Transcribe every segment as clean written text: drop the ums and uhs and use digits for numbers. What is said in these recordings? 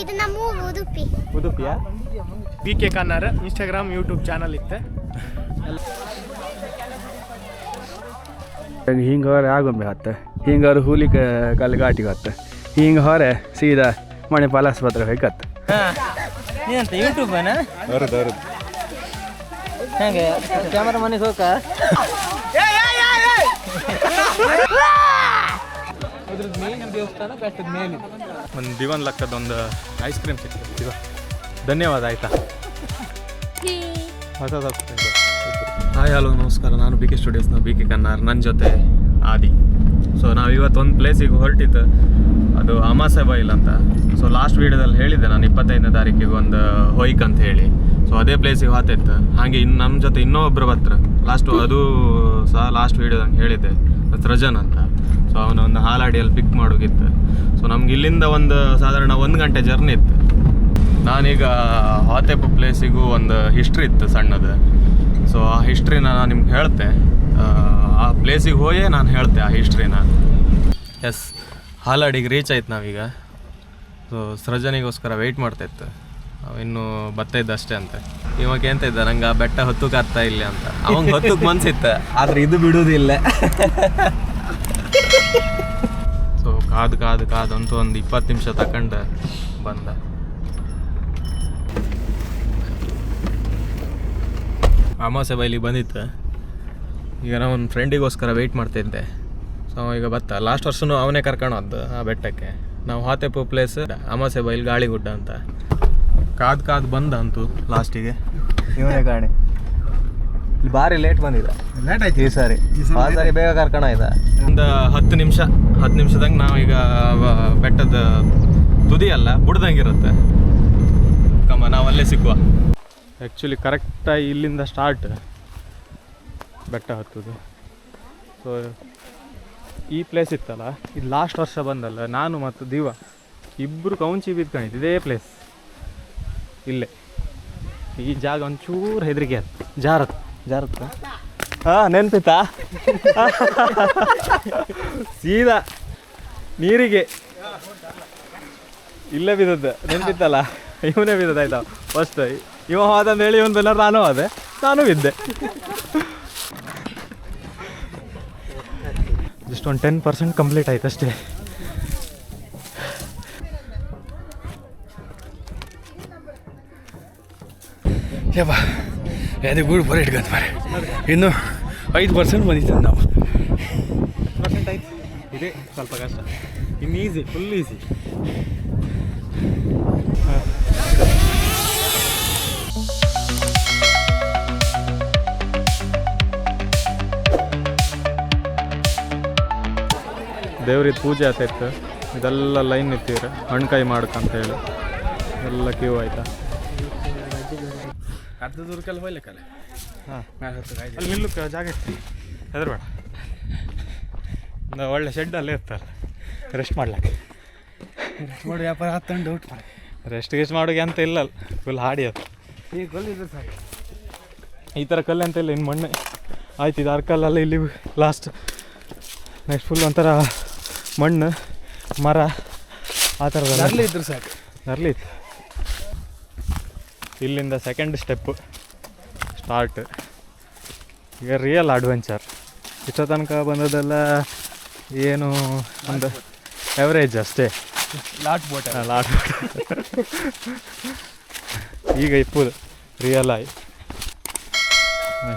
ಇದು ನಮ್ಮ ಊರು ಉಡುಪಿ. ಉಡುಪಿಯಾ? BK Kannada Instagram YouTube channel ಇತ್ತೆ. ಹಿಂಗೆ ಹೊರೆ ಆಗೊಂಬೆ ಹತ್ತೆ ಹಿಂಗೆ ಅವ್ರು ಹುಲಿ ಕಲ್ಲು ಘಾಟಿಗೆ ಹತ್ತೆ ಹಿಂಗೆ ಹೊರೆ ಸೀದಾ ಮಣಿಪಾಲ ಆಸ್ಪತ್ರೆ ಹೋಯ್ಕತ್ತೆ. ಏನಂತ ಯೂಟ್ಯೂಬನ? ಹೌದು ಹೇಗೆ ಕ್ಯಾಮರಾ ಮನೆಗೆ ಹೋಗ ಅದ್ರದ್ದು ಮೇಲಿನ ದೇವಸ್ಥಾನ ಬೆಟ್ಟದ ಮೇಲೆ ಒಂದು ದಿವನ್ ಲೆಕ್ಕದೊಂದು ಐಸ್ ಕ್ರೀಮ್ ಸಿಗ್ತದೆ. ಧನ್ಯವಾದ ಆಯಿತಾ. ಹೊಸ ಹಾಯ್ ಹಲೋ ನಮಸ್ಕಾರ. ನಾನು BK ಸ್ಟುಡಿಯೋಸ್ನ BK ಕನ್ನಾರ್, ನನ್ನ ಜೊತೆ ಆದಿ. ಸೊ ನಾವು ಇವತ್ತು ಒಂದು ಪ್ಲೇಸಿಗೆ ಹೊರಟಿದ್ದು, ಅದು ಅಮಾಸೆ ಬೈಲ್ ಅಂತ. ಸೊ ಲಾಸ್ಟ್ ವೀಡಿಯೋದಲ್ಲಿ ಹೇಳಿದ್ದೆ ನಾನು 25ನೇ ತಾರೀಕಿಗೆ ಒಂದು ಹೊಯ್ಕ್ ಅಂತ ಹೇಳಿ. ಸೊ ಅದೇ ಪ್ಲೇಸಿಗೆ ಹೋಗ್ತಿತ್ತು. ಹಾಗೆ ಇನ್ನು ನಮ್ಮ ಜೊತೆ ಇನ್ನೊಬ್ಬರು ಬರ್ತಾರೆ ಅದು ಸಹ ಲಾಸ್ಟ್ ವೀಡಿಯೋದಂಗೆ ಹೇಳಿದ್ದೆ, ಸೃಜನ್ ಅಂತ. ಸೊ ಅವನ ಒಂದು ಹಾಲಾಡಿಯಲ್ಲಿ ಪಿಕ್ ಮಾಡೋಗಿತ್ತು. ಸೊ ನಮ್ಗೆ ಇಲ್ಲಿಂದ ಒಂದು ಸಾಧಾರಣ 1 ಗಂಟೆ ಜರ್ನಿ ಇತ್ತು. ನಾನೀಗ ಹಾತೆಪ್ಪ ಪ್ಲೇಸಿಗೂ ಒಂದು ಹಿಸ್ಟ್ರಿ ಇತ್ತು ಸಣ್ಣದು. ಸೊ ಆ ಹಿಸ್ಟ್ರಿನ ನಾನು ನಿಮ್ಗೆ ಹೇಳ್ತೆ, ಆ ಪ್ಲೇಸಿಗೆ ಹೋಯೇ ನಾನು ಹೇಳ್ತೆ ಆ ಹಿಸ್ಟ್ರಿನ. ಎಸ್, ಹಾಲಾಡಿಗೆ ರೀಚ್ ಆಯ್ತು ನಾವೀಗ. ಸೊ ಸೃಜನಿಗೋಸ್ಕರ ವೆಯ್ಟ್ ಮಾಡ್ತಾಯಿತ್ತು, ಇನ್ನೂ ಬರ್ತಾಯಿದ್ದ ಅಷ್ಟೇ ಅಂತ. ಇವಾಗ ಎಂತ ಇದ್ದ, ನಂಗೆ ಆ ಬೆಟ್ಟ ಹೊತ್ತಕ್ಕೆ ಆಗ್ತಾ ಇಲ್ಲ ಅಂತ. ಅವಂಗೆ ಹೊತ್ತಕ್ಕೆ ಮನ್ಸಿತ್ತ, ಆದರೆ ಇದು ಬಿಡುವುದಿಲ್ಲ. ಸೊ ಕಾದಂತೂ ಒಂದು 20 ನಿಮಿಷ ತಗೊಂಡು ಬಂದ. ಅಮಾಸೆ ಬೈಲಿಗೆ ಬಂದಿತ್ತು. ಈಗ ನಾವು ಒಂದು ಫ್ರೆಂಡಿಗೋಸ್ಕರ ವೆಯ್ಟ್ ಮಾಡ್ತಿದ್ದೆ. ಸೊ ಈಗ ಲಾಸ್ಟ್ ವರ್ಷನೂ ಅವನೇ ಕರ್ಕೊಂಡು ಹೋದ್ದು ಆ ಬೆಟ್ಟಕ್ಕೆ. ನಾವು ಹಾತೆಪು ಪ್ಲೇಸ್ ಅಮಾಸೆ ಬೈಲ್ ಗಾಳಿಗುಡ್ಡ ಅಂತ. ಕಾದು ಬಂದ ಅಂತೂ ಲಾಸ್ಟಿಗೆ ಇವನೇ ಗಾಡಿ. ಇಲ್ಲಿ ಭಾರಿ ಲೇಟ್ ಆಯ್ತು ಈ ಸಾರಿ ಬೇಗ ಕರ್ಕೊಂಡು ಆಯ್ತಾ. ಒಂದು 10 ನಿಮಿಷದಂಗೆ ನಾವೀಗ ಬೆಟ್ಟದ ತುದಿ ಅಲ್ಲ ಬುಡ್ದಂಗಿರುತ್ತೆ ನಾವು ಅಲ್ಲೇ ಸಿಕ್ಕುವ. ಆ್ಯಕ್ಚುಲಿ ಕರೆಕ್ಟಾಗಿ ಇಲ್ಲಿಂದ ಸ್ಟಾರ್ಟ್ ಬೆಟ್ಟ ಹತ್ತೋದು. ಸೊ ಈ ಪ್ಲೇಸ್ ಇತ್ತಲ್ಲ, ಇದು ಲಾಸ್ಟ್ ವರ್ಷ ಬಂದಲ್ಲ, ನಾನು ಮತ್ತು ದಿವ ಇಬ್ಬರು ಕೌಂಚಿ ಬಿದ್ಕೊಂಡಿದ್ದು ಇದೇ ಪ್ಲೇಸ್. ಇಲ್ಲೇ ಈ ಜಾಗ ಒಂಚೂರು ಹೆದರಿಕೆ ಆಯ್ತು. ಜಾರತ್ತ ಹಾಂ ನೆನ್ಪಿತ್ತಾ? ಸೀದಾ ನೀರಿಗೆ ಇಲ್ಲೇ ಬಿದ್ದದ್ದು ನೆನ್ಪಿತ್ತಲ್ಲ. ಇವನೇ ಬಿದ್ದದ್ದು ಆಯ್ತಾ ಫಸ್ಟ್. ಇವ ಹೋದಂತ ಹೇಳಿ ಒಂದು ನಾನು ಬಿದ್ದೆ. ಜಸ್ಟ್ ಒಂದು 10% ಕಂಪ್ಲೀಟ್ ಆಯ್ತು ಅಷ್ಟೇ. ಯಪ್ಪ ಅದೇ ಗೂಡು ಬರ ಇಟ್ಕೊಂತ ಮಾರೆ. ಇನ್ನು 5% ಬಂದಿತ್ತು ನಾವು. ಪರ್ಸೆಂಟ್ ಆಯ್ತು. ಇದೇ ಸ್ವಲ್ಪ ಕಷ್ಟ. ಇನ್ನು ಈಸಿ, ಫುಲ್ ಈಸಿ. ದೇವ್ರಿದ್ದು ಪೂಜೆ ಆಗ್ತಾಯಿತ್ತು. ಇದೆಲ್ಲ ಲೈನ್ ನಿಂತೀರ ಹಣ್ಕಾಯಿ ಮಾಡ್ಕಂತ ಹೇಳಿ ಎಲ್ಲ ಕ್ಯೂ ಆಯ್ತಾ. ಅರ್ಧ ದೂರಕ್ಕೆಲ್ಲ ಹೋಗ್ಲಿಕ್ಕಲ್ಲ. ಹಾಂ, ಅಲ್ಲಿ ನಿಲ್ಲಕ್ಕೆ ಜಾಗ ಇತ್ತು, ಹೆದರ್ಬೇಡ. ಒಂದು ಒಳ್ಳೆ ಶೆಡ್ ಅಲ್ಲೇ ಇರ್ತಾರೆ ರೆಸ್ಟ್ ಮಾಡ್ಲಿಕ್ಕೆ. ನೋಡಿ ವ್ಯಾಪಾರ ಹತ್ತಂಡು ಔಟ್ ರೆಸ್ಟ್ ಗಿಸ್ಟ್ ಮಾಡೋಕೆ ಅಂತ ಇಲ್ಲ, ಫುಲ್ ಹಾಡಿ ಅದು. ಈ ಕಲ್ಲಿದ್ರೆ ಸಾಕು. ಈ ಥರ ಕಲ್ಲು ಅಂತ ಇಲ್ಲ, ಇನ್ನು ಮಣ್ಣೆ ಆಯ್ತು. ಇದು ಅರ್ಕಲ್ಲಲ್ಲ, ಇಲ್ಲಿ ಲಾಸ್ಟ್. ನೆಕ್ಸ್ಟ್ ಫುಲ್ ಒಂಥರ ಮಣ್ಣು ಮರ ಆ ಥರದ ಇದ್ರೆ ಸಾಕು. ನರ್ಲಿ ಇತ್ತು. ಇಲ್ಲಿಂದ ಸೆಕೆಂಡ್ ಸ್ಟೆಪ್ಪು ಸ್ಟಾರ್ಟ್. ಈಗ ರಿಯಲ್ ಅಡ್ವೆಂಚರ್. ಇಷ್ಟೋ ತನಕ ಬಂದದೆಲ್ಲ ಏನು ಒಂದು ಎವರೇಜ್ ಅಷ್ಟೇ. Lot boat. ಈಗ ಇಪ್ಪುದು ರಿಯಲ್ ಆಗಿ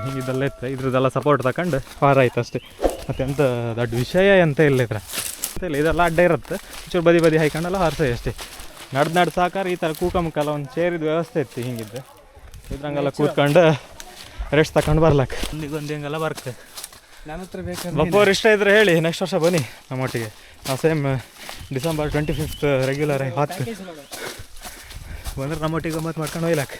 ಹೀಗಿದ್ದೆಲ್ಲ ಇತ್ತು. ಇದ್ರದ್ದೆಲ್ಲ ಸಪೋರ್ಟ್ ತಗೊಂಡು ಪಾರ ಆಯ್ತು ಅಷ್ಟೇ. ಮತ್ತು ಎಂತ ದೊಡ್ಡ ವಿಷಯ ಎಂತ ಇಲ್ಲ ಇದ್ರ ಇಲ್ಲ. ಇದೆಲ್ಲ ಅಡ್ಡ ಇರುತ್ತೆ, ಚೂರು ಬದಿ ಹಾಕೊಂಡೆಲ್ಲ ಹಾರಿಸೋದು ಅಷ್ಟೇ. ನಡ್ದು ಸಾಕಾರ ಈ ಥರ ಕೂಕಮಕ್ಕೆಲ್ಲ ಒಂದು ಚೇರಿದ ವ್ಯವಸ್ಥೆ ಇತ್ತು. ಹಿಂಗಿದ್ದು ಇದ್ರಂಗೆಲ್ಲ ಕೂತ್ಕೊಂಡು ರೆಸ್ಟ್ ತಗೊಂಡು ಬರ್ಲಕ್ಕೆ ಒಂದಿಗೊಂದು ಹಿಂಗೆಲ್ಲ ಬರುತ್ತೆ. ನನ್ನ ಹತ್ರ ಬೇಕಾದ್ರೆ ಬಪ್ಪೋರು ಇಷ್ಟ ಇದ್ರೆ ಹೇಳಿ, ನೆಕ್ಸ್ಟ್ ವರ್ಷ ಬನ್ನಿ ನಮ್ಮೊಟ್ಟಿಗೆ. ನಾವು ಸೇಮ್ ಡಿಸೆಂಬರ್ 25th ರೆಗ್ಯುಲರ್ ಆಗಿ ಹಾಕ್ತು ಬಂದ್ರೆ ನಮ್ಮೊಟ್ಟಿಗೆ ಗಮ್ಮತ್ತು ಮಾಡ್ಕೊಂಡು ಹೋಗ್ಲಕ್ಕೆ.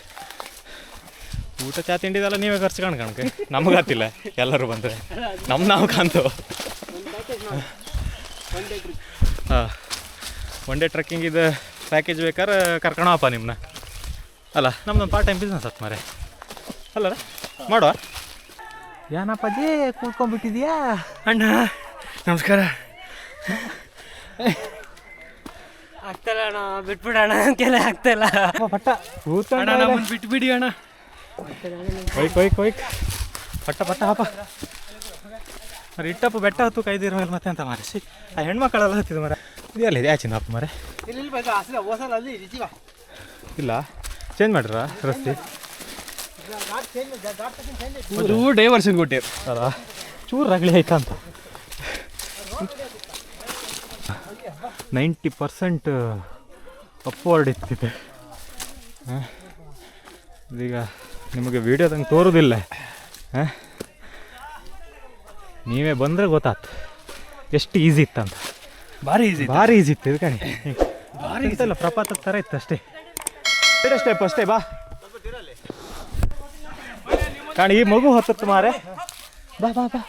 ಊಟ ಚಾ ತಿಂಡಿದೆಲ್ಲ ನೀವೇ ಖರ್ಚು ಕಣ್ಕಣಕ್ಕೆ, ನಮಗಾತಿಲ್ಲ. ಎಲ್ಲರೂ ಬಂದರೆ ನಾವು ಕಾಣ್ತೇವೆ. ಹಾಂ, ಒನ್ ಡೇ ಟ್ರೆಕ್ಕಿಂಗ್ ಇದು ಪ್ಯಾಕೇಜ್ ಬೇಕಾದ್ರೆ ಕರ್ಕೊಳಪ್ಪ ನಿಮ್ಮನ್ನ. ಅಲ್ಲ, ನಮ್ದೊಂದು ಪಾರ್ಟ್ ಟೈಮ್ ಬಿಸ್ನೆಸ್ ಆಯ್ತು ಮಾರೆ. ಅಲ್ಲ ಮಾಡುವ. ಏನಪ್ಪಾಜಿ ಕೂತ್ಕೊಂಡ್ಬಿಟ್ಟಿದ್ಯಾ? ಅಣ್ಣ ನಮಸ್ಕಾರ. ಆಗ್ತಲ್ಲ ಅಣ್ಣ ಬಿಟ್ಬಿಡೋಣ ಅಂತೆಲ್ಲ ಆಗ್ತಲ್ಲ ಪಟ್ಟ ಕೂತ್ಕೊಂಡು ನಮ್ಮನ್ನು ಬಿಟ್ಬಿಡಿ ಅಣ್ಣ. ಕೊಯ್ಕ್ ಪಟ್ಟ ಹಾಪ ಮರ ಇಟ್ಟಪ್ಪ ಬೆಟ್ಟ ಹತ್ತು ಕೈದಿರ ಮೇಲೆ ಮತ್ತೆ ಅಂತ ಮಾರಿಸಿ ಆ ಹೆಣ್ಮಕ್ಕಳೆಲ್ಲ ಹತ್ತಿದ ಮರ ಇದೆಲ್ಲ ಇದೆ ಆಚಿನ ಅಪ್ಪ ಮರೆ ಇಲ್ಲ ಚೇಂಜ್ ಮಾಡ್ರ ರಸ್ತೆ ಅದು ಡೈವರ್ಷನ್ ಕೊಟ್ಟಿರು ಅಲ್ಲ ಚೂರು ರಗಳಿ ಆಯ್ತಾ ಅಂತ 90% ಅಪ್ವರ್ಡ್ ಇತ್ತಿದೆ. ಇದೀಗ ನಿಮಗೆ ವೀಡಿಯೋದಂಗೆ ತೋರೋದಿಲ್ಲ, ನೀವೇ ಬಂದರೆ ಗೊತ್ತಾಯ್ತು ಎಷ್ಟು ಈಸಿ ಇತ್ತಂತ. ಭಾರಿ ಈಸಿ ಇತ್ತು ಇದು ಕಣಿ, ಭಾರಿ ಇತ್ತಲ್ಲ ಪ್ರಪಾತದ ಥರ ಇತ್ತು ಅಷ್ಟೇ. ಸ್ಟೆಪ್ ಅಷ್ಟೇ ಬಾ ಕಾಣಿ ಈ ಮಗು ಹತ್ತತ್ತು ಮಾರೆ ಬಾ ಬಾ ಬಾ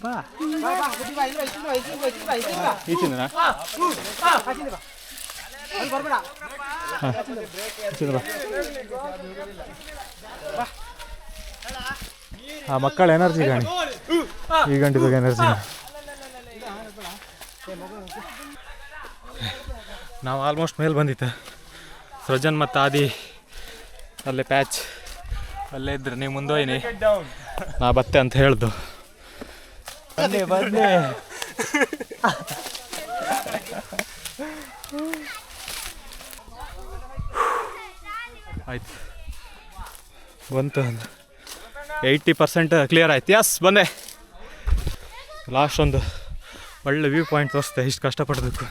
ಬಾ ಈಚಿಂದನಾ ಆ ಮಕ್ಕಳ ಎನರ್ಜಿ ಕಾಣಿ ಈ ಗಂಟೆದಾಗ ಎನರ್ಜಿ. ನಾವು ಆಲ್ಮೋಸ್ಟ್ ಮೇಲೆ ಬಂದಿತ್ತು. ಸೃಜನ್ ಮತ್ತು ಆದಿ ಅಲ್ಲೇ ಪ್ಯಾಚ್ ಅಲ್ಲೇ ಇದ್ರೆ ನೀವು ಮುಂದೋಯ್ನಿ ನಾ ಬತ್ತೆ ಅಂತ ಹೇಳ್ದು ಬಂದೆ ಆಯ್ತು ಬಂತು 80% ಕ್ಲಿಯರ್ ಆಯ್ತು. ಯಸ್ ಬಂದೆ. ಲಾಸ್ಟ್ ಒಂದು ಒಳ್ಳೆ ವ್ಯೂ ಪಾಯಿಂಟ್ ತೋರಿಸ್ತೆ ಇಷ್ಟು ಕಷ್ಟಪಡಬೇಕು.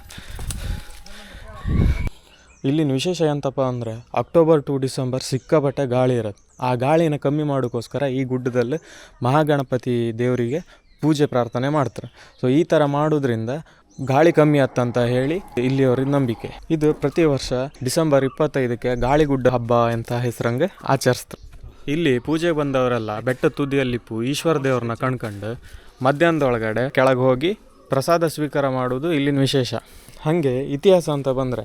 ಇಲ್ಲಿನ ವಿಶೇಷ ಎಂತಪ್ಪ ಅಂದರೆ ಅಕ್ಟೋಬರ್ ಟು ಡಿಸೆಂಬರ್ ಸಿಕ್ಕಾಪಟ್ಟೆ ಗಾಳಿ ಇರುತ್ತೆ. ಆ ಗಾಳಿನ ಕಮ್ಮಿ ಮಾಡೋಕ್ಕೋಸ್ಕರ ಈ ಗುಡ್ಡದಲ್ಲಿ ಮಹಾಗಣಪತಿ ದೇವರಿಗೆ ಪೂಜೆ ಪ್ರಾರ್ಥನೆ ಮಾಡ್ತಾರೆ. ಸೊ ಈ ಥರ ಮಾಡೋದ್ರಿಂದ ಗಾಳಿ ಕಮ್ಮಿ ಆತ್ತಂತ ಹೇಳಿ ಇಲ್ಲಿಯವ್ರಿಗೆ ನಂಬಿಕೆ. ಇದು ಪ್ರತಿ ವರ್ಷ ಡಿಸೆಂಬರ್ 25ಕ್ಕೆ ಗಾಳಿಗುಡ್ಡ ಹಬ್ಬ ಅಂತ ಹೆಸರಂಗೆ ಆಚರಿಸ್ತಾರೆ. ಇಲ್ಲಿ ಪೂಜೆಗೆ ಬಂದವರೆಲ್ಲ ಬೆಟ್ಟ ತುದಿಯಲ್ಲಿಪ್ಪು ಈಶ್ವರ ದೇವ್ರನ್ನ ಕಣ್ಕಂಡು ಮಧ್ಯಾಹ್ನದೊಳಗಡೆ ಕೆಳಗೆ ಹೋಗಿ ಪ್ರಸಾದ ಸ್ವೀಕಾರ ಮಾಡೋದು ಇಲ್ಲಿನ ವಿಶೇಷ. ಹಾಗೆ ಇತಿಹಾಸ ಅಂತ ಬಂದರೆ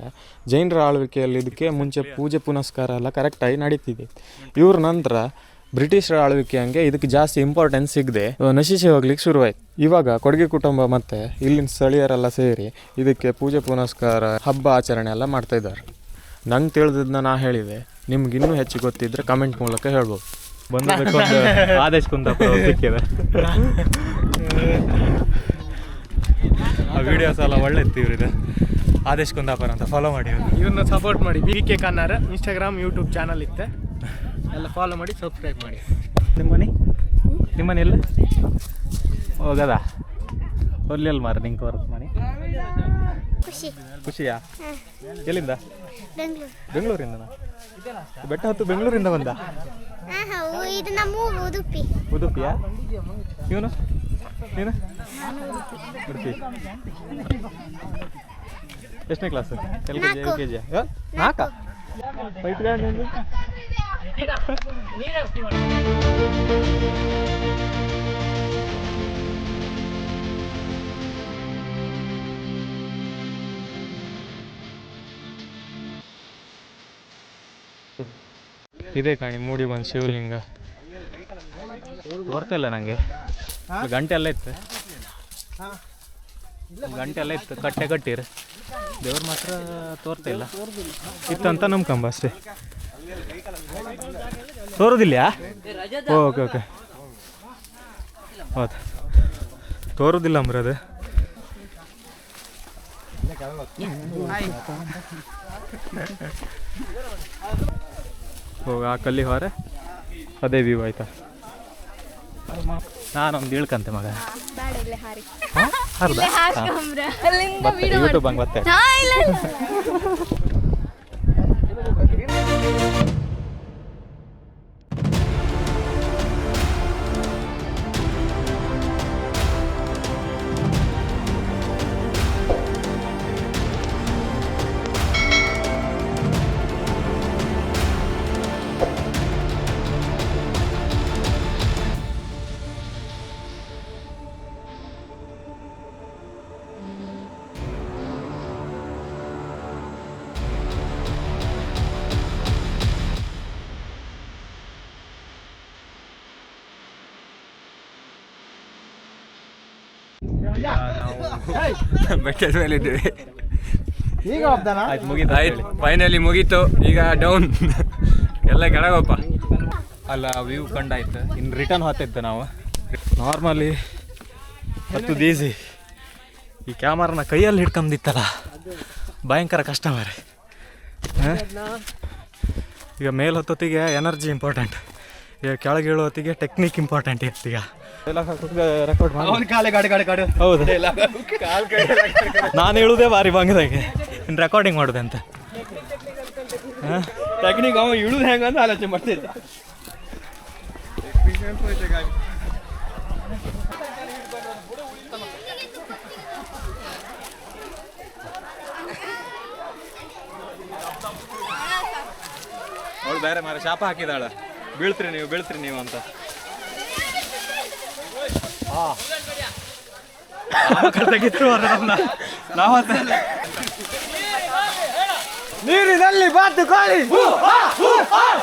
ಜೈನರ ಆಳ್ವಿಕೆಯಲ್ಲಿ ಇದಕ್ಕೆ ಮುಂಚೆ ಪೂಜೆ ಪುನಸ್ಕಾರ ಎಲ್ಲ ಕರೆಕ್ಟಾಗಿ ನಡೀತಿದೆ. ಇವ್ರ ನಂತರ ಬ್ರಿಟಿಷರ ಆಳ್ವಿಕೆ ಹಂಗೆ ಇದಕ್ಕೆ ಜಾಸ್ತಿ ಇಂಪಾರ್ಟೆನ್ಸ್ ಸಿಗದೆ ನಶಿಸಿ ಹೋಗ್ಲಿಕ್ಕೆ ಶುರುವಾಯಿತು. ಇವಾಗ ಕೊಡಗಿ ಕುಟುಂಬ ಮತ್ತು ಇಲ್ಲಿನ ಸ್ಥಳೀಯರೆಲ್ಲ ಸೇರಿ ಇದಕ್ಕೆ ಪೂಜೆ ಪುನಸ್ಕಾರ ಹಬ್ಬ ಆಚರಣೆ ಎಲ್ಲ ಮಾಡ್ತಾಯಿದ್ದಾರೆ. ನಂಗೆ ತಿಳಿದಿದ್ದನ್ನ ನಾ ಹೇಳಿದೆ, ನಿಮ್ಗೆ ಇನ್ನೂ ಹೆಚ್ಚು ಗೊತ್ತಿದ್ದರೆ ಕಮೆಂಟ್ ಮೂಲಕ ಹೇಳ್ಬೋದು. ಬಂದದಕ್ಕೊಂದು ಆದೇಶ ಕುಂದಾಪುರ ಸಿಕ್ಕಿದೆ. ಆ ವಿಡಿಯೋಸ್ ಎಲ್ಲ ಒಳ್ಳೆ ಇತ್ತು ಇವ್ರಿದೆ. ಆದೇಶ್ ಕುಂದಾಪುರ ಅಂತ ಫಾಲೋ ಮಾಡಿ, ಇವ್ರನ್ನ ಸಪೋರ್ಟ್ ಮಾಡಿ. BK ಕನ್ನಾರ ಇನ್ಸ್ಟಾಗ್ರಾಮ್ ಯೂಟ್ಯೂಬ್ ಚಾನಲ್ ಇತ್ತೆ, ಎಲ್ಲ ಫಾಲೋ ಮಾಡಿ ಸಬ್ಸ್ಕ್ರೈಬ್ ಮಾಡಿ. ನಿಮ್ಮನೆ ಎಲ್ಲ ಹೋಗದ ಒಲ್ಲಿ ಮಾರ ನಿಂಗೆ ಹೊರತು ಮನೆ ಖುಷಿಯಾ? ಎಲ್ಲಿಂದ? ಬೆಂಗಳೂರಿಂದ. ಬೆಟ್ಟ ಹತ್ತು ಬೆಂಗಳೂರಿಂದ ಬಂದ? ಉಡುಪಿಯಾ? ಇವನು ನೀನು ಉಡುಪಿ. ಎಷ್ಟನೇ ಕ್ಲಾಸು? LKG ನಾಲ್ಕಾ? ಇದೇ ಕಾಣಿ ಮೂಡಿ ಬಂದು ಶಿವಲಿಂಗ ತೋರ್ತಿಲ್ಲ ನನಗೆ. ಗಂಟೆ ಎಲ್ಲ ಇತ್ತು, ಕಟ್ಟೆ ಕಟ್ಟಿರ ದೇವ್ರು ಮಾತ್ರ ತೋರ್ತಿಲ್ಲ. ಇತ್ತಂತ ನಂಬ್ಕೊಂಬ ಅಷ್ಟೇ, ತೋರೋದಿಲ್ಲ. ಓಕೆ ಹೌದು, ತೋರೋದಿಲ್ಲ ಅಂಬ್ರದು. ಹೋಗ ಆ ಕಲ್ಲಿ ಹೊರ ಅದೇ ವ್ಯೂ ಆಯ್ತಾ. ನಾನೊಂದು ಇಳ್ಕಂತೆ ಮಗ ಯೂಟ್ಯೂಬ್ ಹಂಗೆ ಮತ್ತೆ. ಬೆಟ್ಟದ ಮೇಲೆ ಇದ್ದೀವಿ. ಆಯ್ತು ಮುಗೀತು ಆಯ್ತು, ಫೈನಲಿ ಮುಗೀತು. ಈಗ ಡೌನ್ ಎಲ್ಲ ಕೆಳಗಪ್ಪ. ಅಲ್ಲ ವ್ಯೂ ಕಂಡಾಯ್ತು. ಇನ್ನು ರಿಟರ್ನ್ ಹೊತ್ತಿತ್ತು ನಾವು. ನಾರ್ಮಲಿ ಹತ್ತುದು ಈಸಿ. ಈ ಕ್ಯಾಮರಾನ ಕೈಯಲ್ಲಿ ಹಿಡ್ಕೊಂಬಿತ್ತಲ್ಲ, ಭಯಂಕರ ಕಷ್ಟ ಮಾರೆ. ಈಗ ಮೇಲೆ ಹೊತ್ತೊತ್ತಿಗೆ ಎನರ್ಜಿ ಇಂಪಾರ್ಟೆಂಟ್, ಈಗ ಕೆಳಗೆ ಹೇಳೋ ಹೊತ್ತಿಗೆ ಟೆಕ್ನಿಕ್ ಇಂಪಾರ್ಟೆಂಟ್ ಇತ್ತು. ಈಗ ರೆಕಾರ್ಡ್ ಮಾಡಿ ಹೌದು, ನಾನು ಹೇಳುವುದೇ ಭಾರಿ ಬಂಗದಾಗೆ ಇನ್ನು ರೆಕಾರ್ಡಿಂಗ್ ಮಾಡೋದೆ ಅಂತ. ಟೆಕ್ನಿಕ್ ಅವ ಇಳುದು ಹೆಂಗ ಅಂತ ಆಲೋಚನೆ ಮಾಡ್ತಿದ್ದ. ಅವಳು ಬೇರೆ ಮಾರ ಶಾಪ ಹಾಕಿದಾಳ, ಬೀಳ್ತ್ರಿ ನೀವು ಅಂತ. ನೀರಿನಲ್ಲಿ ಬಾತು ಕಾಳಿ,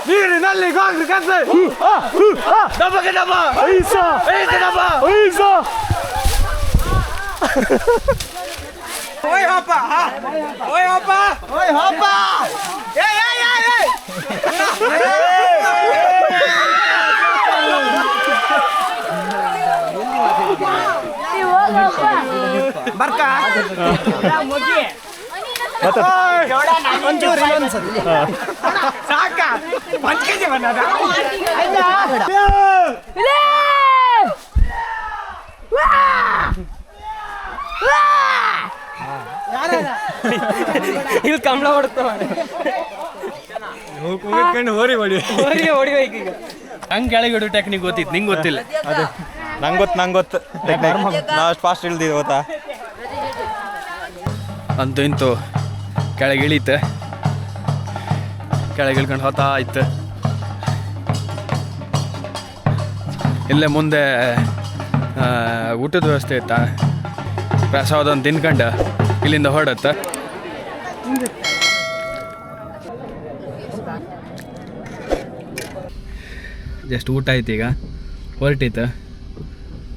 ನೀರಿನಲ್ಲಿ ಗಾಂಗ್ರಿ ಕತ್ತೆ, ಡಬ್ಬಗೆ ಡಬ್ಬ, ಐಸಾ ಡಬ್ಬ, ಐಸಾ. ಓಯ್ ಹಪ್ಪ, ಓಯ್ ಹಪ್ಪ, ಓಯ್ ಹಪ್ಪ, ಏಯ್ ಏಯ್ ಏಯ್ ಏಯ್. ಬರ್ಕ ಸಾಕ 1 kg ಬಂದದ. ಇಲ್ಲಿ ಕಂಬಳ ಹೊಡ್ತಾವ, ಕೂತ್ಕೊಂಡು ಹೋರಿ ಹೊಡಿಬೇಕು. ಈಗ ಹಂಗೆ ಕೆಳಗಿಡು ಟೆಕ್ನಿಕ್ ಗೊತ್ತಿತ್ತು, ನಿಂಗೆ ಗೊತ್ತಿಲ್ಲ. ಅದೇ ನಂಗೆ ಗೊತ್ತು ನಾವು ಅಷ್ಟು ಫಾಸ್ಟ್ ಇಳ್ದೀವಿ ಗೊತ್ತಾ. ಅಂತೂ ಇಂತೂ ಕೆಳಗೆ ಇಳೀತು, ಕೆಳಗೆ ಇಳ್ಕೊಂಡು ಹೋತಾ ಆಯ್ತು. ಇಲ್ಲೇ ಮುಂದೆ ಊಟದ ವ್ಯವಸ್ಥೆ ಇತ್ತಾ, ಪ್ರಸಾದವನ್ನು ತಿನ್ಕೊಂಡು ಇಲ್ಲಿಂದ ಹೊರಡತ್ತೆ. ಜಸ್ಟ್ ಊಟ ಐತಿ, ಈಗ ಹೊರಟಿತ್ತು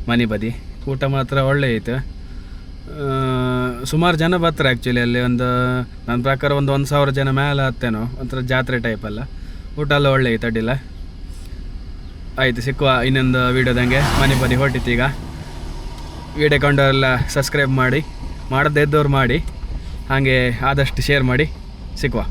ಮನೆ ಬದಿ. ಊಟ ಮಾತ್ರ ಒಳ್ಳೆ ಐತೆ. ಸುಮಾರು ಜನ ಬರ್ತಾರೆ ಆ್ಯಕ್ಚುಲಿ. ಅಲ್ಲಿ ಒಂದು ನನ್ನ ಪ್ರಕಾರ 1,000 ಜನ ಮೇಲೆ ಹತ್ತೇನೋ, ಒಂಥರ ಜಾತ್ರೆ ಟೈಪಲ್ಲ. ಊಟ ಎಲ್ಲ ಒಳ್ಳೆ ಐತೆ, ಅಡ್ಡಿಲ್ಲ. ಆಯಿತು, ಸಿಕ್ಕುವ ಇನ್ನೊಂದು ವೀಡಿಯೋದಂಗೆ. ಮನೆ ಬದಿ ಹೊರಟಿತ್ತು ಈಗ. ವೀಡಿಯೋ ಕಂಡವರೆಲ್ಲ ಸಬ್ಸ್ಕ್ರೈಬ್ ಮಾಡಿ, ಮಾಡದೇ ಇದ್ದವ್ರು ಮಾಡಿ, ಹಾಗೆ ಆದಷ್ಟು ಶೇರ್ ಮಾಡಿ. ಸಿಕ್ಕುವ.